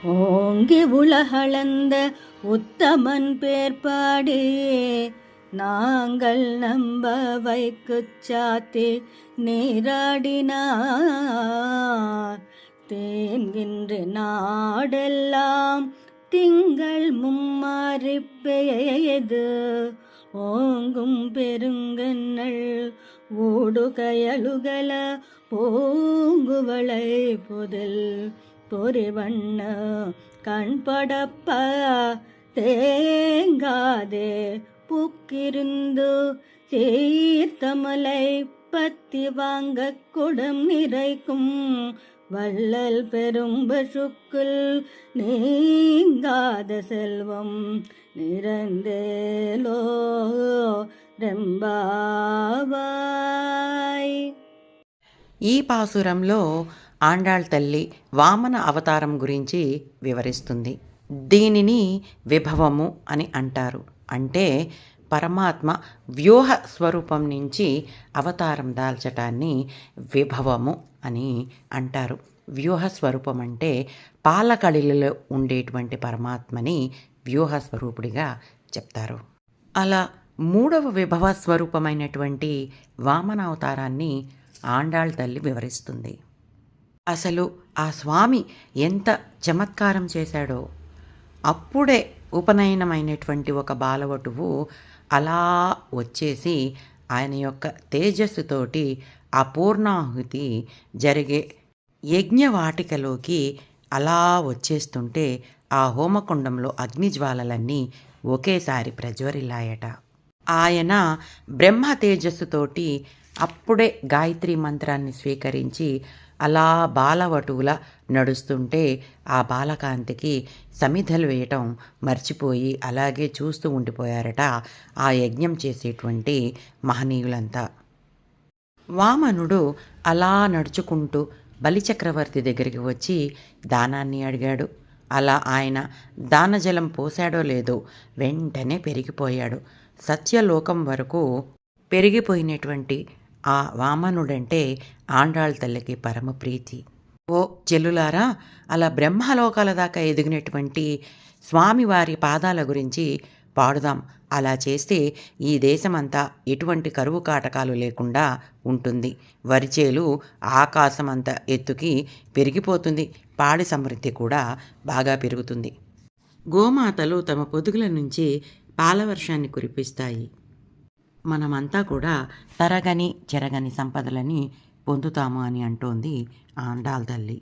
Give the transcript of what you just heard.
ஓங்கி உலகளந்த உத்தமன் பேர்பாடி நாங்கள் நம்ப வைக்குச் சாத்தி நீராடினார். தேன்கின்ற நாடெல்லாம் திங்கள் மும்மாறிப் பெய்து ஓங்கும் பெருங்கண்ணல் ஊடுகயலுகல பூங்குவளை புதில் பொறிவண்ண கண்படப்ப தேங்காதே புக்கிருந்து சீர்த்தமலை பத்தி வாங்க குடம் நிறைக்கும் வள்ளல் பெரும் பசுக்குள் நீங்காத செல்வம் நிறந்தேலோ రెంబావాయ్. ఈ పాసురంలో ఆండాళ్ తల్లి వామన అవతారం గురించి వివరిస్తుంది. దీనిని విభవము అని అంటారు. అంటే పరమాత్మ వ్యూహ స్వరూపం నుంచి అవతారం దాల్చటాన్ని విభవము అని అంటారు. వ్యూహ స్వరూపం అంటే పాలకళిలలో ఉండేటువంటి పరమాత్మని వ్యూహ స్వరూపుడిగా చెప్తారు. అలా మూడవ విభవ స్వరూపమైనటువంటి వామన అవతారాన్ని ఆండాళ్ తల్లి వివరిస్తుంది. అసలు ఆ స్వామి ఎంత చమత్కారం చేశాడో. అప్పుడే ఉపనయనమైనటువంటి ఒక బాలవటువు అలా వచ్చేసి ఆయన యొక్క తేజస్సుతోటి ఆ పూర్ణాహుతి జరిగే యజ్ఞవాటికలోకి అలా వచ్చేస్తుంటే ఆ హోమకుండంలో అగ్నిజ్వాలలన్నీ ఒకేసారి ప్రజ్వరిల్లాయట. ఆయన బ్రహ్మ తేజస్సుతోటి అప్పుడే గాయత్రి మంత్రాన్ని స్వీకరించి అలా బాలవటువులా నడుస్తుంటే ఆ బాలకాంతికి సమిధలు వేయటం మర్చిపోయి అలాగే చూస్తూ ఉండిపోయారట ఆ యజ్ఞం చేసేటువంటి మహనీయులంతా. వామనుడు అలా నడుచుకుంటూ బలిచక్రవర్తి దగ్గరికి వచ్చి దానాన్ని అడిగాడు. అలా ఆయన దానజలం పోసాడో లేదో వెంటనే పెరిగిపోయాడు. సత్యలోకం వరకు పెరిగిపోయినటువంటి ఆ వామనుడంటే ఆండాళ్ తల్లికి పరమ ప్రీతి. ఓ చెల్లులారా, అలా బ్రహ్మలోకాల దాకా ఎదిగినటువంటి స్వామివారి పాదాల గురించి పాడుదాం. అలా చేస్తే ఈ దేశమంతా ఎటువంటి కరువు కాటకాలు లేకుండా ఉంటుంది. వరిచేలు ఆకాశమంత ఎత్తుకి పెరిగిపోతుంది. పాడి సమృద్ధి కూడా బాగా పెరుగుతుంది. గోమాతలు తమ పొదుగుల నుంచి పాలవర్షాన్ని కురిపిస్తాయి. మనమంతా కూడా తరగని చెరగని సంపదలని పొందుతాము అని అంటోంది ఆండాళ్ తల్లి.